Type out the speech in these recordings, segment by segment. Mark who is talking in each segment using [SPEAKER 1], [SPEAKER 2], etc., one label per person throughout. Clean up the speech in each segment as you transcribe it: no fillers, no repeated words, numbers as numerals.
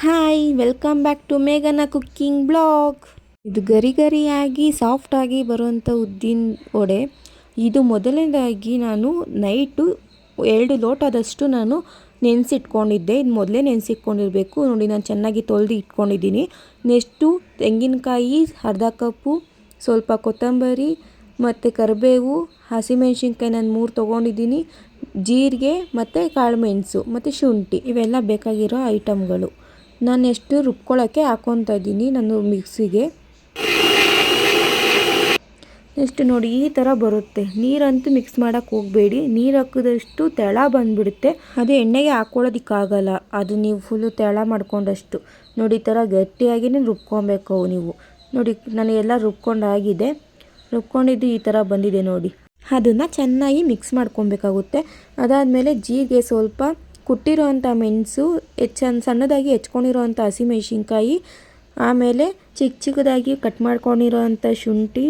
[SPEAKER 1] Hi, welcome back to ಮೇಘನ cooking blog. ಇದು ಗರಿ ಗರಿಯಾಗಿ ಸಾಫ್ಟಾಗಿ ಬರುವಂಥ ಉದ್ದಿನ ವಡೆ. ಇದು ಮೊದಲನೇದಾಗಿ ನಾನು ನೈಟು 2 ಲೋಟದಷ್ಟು ನಾನು ನೆನೆಸಿಟ್ಕೊಂಡಿದ್ದೆ. ಇದು ಮೊದಲೇ ನೆನೆಸಿಟ್ಕೊಂಡಿರಬೇಕು. ನೋಡಿ, ನಾನು ಚೆನ್ನಾಗಿ ತೊಳೆದು ಇಟ್ಕೊಂಡಿದ್ದೀನಿ. ನೆಕ್ಸ್ಟು ತೆಂಗಿನಕಾಯಿ ಅರ್ಧ ಕಪ್ಪು, ಸ್ವಲ್ಪ ಕೊತ್ತಂಬರಿ ಮತ್ತು ಕರಿಬೇವು, ಹಸಿಮೆಣ್ಸಿನ್ಕಾಯಿ ನಾನು 3 ತೊಗೊಂಡಿದ್ದೀನಿ, ಜೀರಿಗೆ ಮತ್ತು ಕಾಳುಮೆಣಸು ಮತ್ತು ಶುಂಠಿ, ಇವೆಲ್ಲ ಬೇಕಾಗಿರೋ ಐಟಮ್ಗಳು. ನಾನು ಎಷ್ಟು ರುಬ್ಕೊಳ್ಳೋಕ್ಕೆ ಹಾಕ್ಕೊತಾ ಇದ್ದೀನಿ ನಾನು ಮಿಕ್ಸಿಗೆ. ನೆಕ್ಸ್ಟ್ ನೋಡಿ, ಈ ಥರ ಬರುತ್ತೆ. ನೀರಂತೂ ಮಿಕ್ಸ್ ಮಾಡೋಕ್ಕೆ ಹೋಗಬೇಡಿ. ನೀರು ಹಾಕಿದಷ್ಟು ತೆಳ ಬಂದುಬಿಡುತ್ತೆ. ಅದು ಎಣ್ಣೆಗೆ ಹಾಕ್ಕೊಳ್ಳೋದಕ್ಕಾಗಲ್ಲ. ಅದು ನೀವು ಫುಲ್ಲು ತೆಳ ಮಾಡ್ಕೊಂಡಷ್ಟು ನೋಡಿ, ಈ ಥರ ಗಟ್ಟಿಯಾಗಿಯೇ ರುಬ್ಕೊಬೇಕು ನೀವು. ನೋಡಿ, ನಾನು ಎಲ್ಲ ರುಬ್ಕೊಂಡಾಗಿದೆ. ರುಬ್ಕೊಂಡಿದ್ದು ಈ ಥರ ಬಂದಿದೆ ನೋಡಿ. ಅದನ್ನು ಚೆನ್ನಾಗಿ ಮಿಕ್ಸ್ ಮಾಡ್ಕೊಬೇಕಾಗುತ್ತೆ. ಅದಾದಮೇಲೆ ಜೀರಿಗೆ, ಸ್ವಲ್ಪ ಕುಟ್ಟಿರೋವಂಥ ಮೆಣಸು, ಸಣ್ಣದಾಗಿ ಹೆಚ್ಕೊಂಡಿರೋವಂಥ ಹಸಿಮೆಣ್ಸಿನ್ಕಾಯಿ, ಆಮೇಲೆ ಚಿಕ್ಕದಾಗಿ ಕಟ್ ಮಾಡ್ಕೊಂಡಿರೋವಂಥ ಶುಂಠಿ,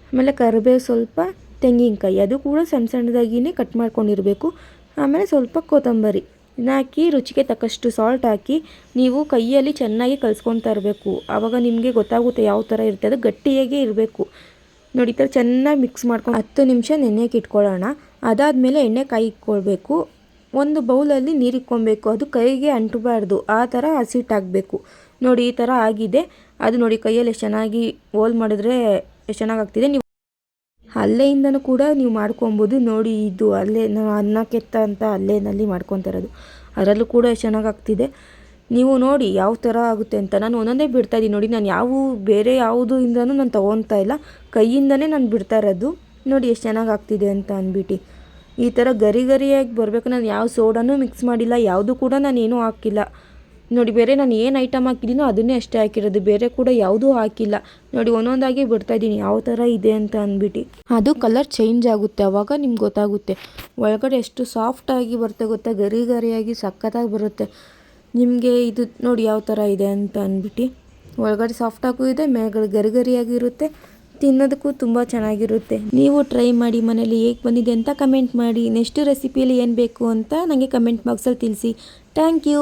[SPEAKER 1] ಆಮೇಲೆ ಕರಿಬೇವು, ಸ್ವಲ್ಪ ತೆಂಗಿನಕಾಯಿ, ಅದು ಕೂಡ ಸಣ್ಣದಾಗಿಯೇ ಕಟ್ ಮಾಡ್ಕೊಂಡಿರಬೇಕು. ಆಮೇಲೆ ಸ್ವಲ್ಪ ಕೊತ್ತಂಬರಿ ಹಾಕಿ, ರುಚಿಗೆ ತಕ್ಕಷ್ಟು ಸಾಲ್ಟ್ ಹಾಕಿ ನೀವು ಕೈಯಲ್ಲಿ ಚೆನ್ನಾಗಿ ಕಲಿಸ್ಕೊತಾ ಇರಬೇಕು. ಆವಾಗ ನಿಮಗೆ ಗೊತ್ತಾಗುತ್ತೆ ಯಾವ ಥರ ಇರುತ್ತೆ. ಅದು ಗಟ್ಟಿಯಾಗೇ ಇರಬೇಕು ನೋಡಿ. ಈ ಥರ ಚೆನ್ನಾಗಿ ಮಿಕ್ಸ್ ಮಾಡ್ಕೊಂಡು 10 ನಿಮಿಷ ನೆನೆಯೋಕೆ ಇಟ್ಕೊಳ್ಳೋಣ. ಅದಾದಮೇಲೆ ಎಣ್ಣೆ ಕಾಯಿ ಇಟ್ಕೊಳ್ಬೇಕು. ಒಂದು ಬೌಲಲ್ಲಿ ನೀರು ಇಕ್ಕೊಬೇಕು. ಅದು ಕೈಗೆ ಅಂಟಬಾರ್ದು, ಆ ಥರ ಹಸಿಟ್ಟಾಗಬೇಕು ನೋಡಿ. ಈ ಥರ ಆಗಿದೆ. ಅದು ನೋಡಿ, ಕೈಯಲ್ಲಿ ಎಷ್ಟು ಚೆನ್ನಾಗಿ ಹೋಲ್ ಮಾಡಿದ್ರೆ ಎಷ್ಟು ಚೆನ್ನಾಗಾಗ್ತಿದೆ. ನೀವು ಹಲ್ಲೆಯಿಂದನೂ ಕೂಡ ನೀವು ಮಾಡ್ಕೊಬೋದು ನೋಡಿ. ಇದು ಅಲ್ಲೇ ನಾವು ಅನ್ನ ಕೆತ್ತ ಅಂತ ಹಲ್ಲೆನಲ್ಲಿ ಮಾಡ್ಕೊತಾ ಇರೋದು, ಅದರಲ್ಲೂ ಕೂಡ ಎಷ್ಟು ಚೆನ್ನಾಗಾಗ್ತಿದೆ. ನೀವು ನೋಡಿ ಯಾವ ಥರ ಆಗುತ್ತೆ ಅಂತ. ನಾನು ಒಂದೊಂದೇ ಬಿಡ್ತಾಯಿದ್ದೀನಿ ನೋಡಿ. ನಾನು ಬೇರೆ ಯಾವುದರಿಂದನೂ ನಾನು ತೊಗೊತಾ ಇಲ್ಲ, ಕೈಯಿಂದನೇ ನಾನು ಬಿಡ್ತಾ ಇರೋದು ನೋಡಿ. ಎಷ್ಟು ಚೆನ್ನಾಗಾಗ್ತಿದೆ ಅಂತ ಅಂದ್ಬಿಟ್ಟು. ಈ ಥರ ಗರಿ ಗರಿಯಾಗಿ ಬರಬೇಕು. ನಾನು ಯಾವ ಸೋಡಾನೂ ಮಿಕ್ಸ್ ಮಾಡಿಲ್ಲ, ಯಾವುದು ಕೂಡ ನಾನು ಏನೂ ಹಾಕಿಲ್ಲ ನೋಡಿ. ಬೇರೆ ನಾನು ಏನು ಐಟಮ್ ಹಾಕಿದ್ದೀನೋ ಅದನ್ನೇ ಅಷ್ಟೇ ಹಾಕಿರೋದು, ಬೇರೆ ಕೂಡ ಯಾವುದೂ ಹಾಕಿಲ್ಲ ನೋಡಿ. ಒಂದೊಂದಾಗಿ ಬಿಡ್ತಾಯಿದ್ದೀನಿ ಯಾವ ಥರ ಇದೆ ಅಂತ ಅಂದ್ಬಿಟ್ಟು. ಅದು ಕಲರ್ ಚೇಂಜ್ ಆಗುತ್ತೆ, ಆವಾಗ ನಿಮ್ಗೆ ಗೊತ್ತಾಗುತ್ತೆ. ಒಳಗಡೆ ಎಷ್ಟು ಸಾಫ್ಟಾಗಿ ಬರುತ್ತೆ ಗೊತ್ತಾ, ಗರಿ ಗರಿಯಾಗಿ ಸಖತ್ತಾಗಿ ಬರುತ್ತೆ ನಿಮಗೆ. ಇದು ನೋಡಿ ಯಾವ ಥರ ಇದೆ ಅಂತ ಅಂದ್ಬಿಟ್ಟು. ಒಳಗಡೆ ಸಾಫ್ಟಾಗೂ ಇದೆ, ಮೇಲ್ಗಡೆ ಗರಿ ಗರಿಯಾಗಿರುತ್ತೆ. ತಿನ್ನೋದಕ್ಕೂ ತುಂಬ ಚೆನ್ನಾಗಿರುತ್ತೆ. ನೀವು ಟ್ರೈ ಮಾಡಿ, ಮನೇಲಿ ಹೇಗೆ ಬಂದಿದೆ ಅಂತ ಕಮೆಂಟ್ ಮಾಡಿ. ನೆಕ್ಸ್ಟ್ ರೆಸಿಪಿಯಲ್ಲಿ ಏನು ಬೇಕು ಅಂತ ನನಗೆ ಕಮೆಂಟ್ ಬಾಕ್ಸಲ್ಲಿ ತಿಳಿಸಿ. Thank you.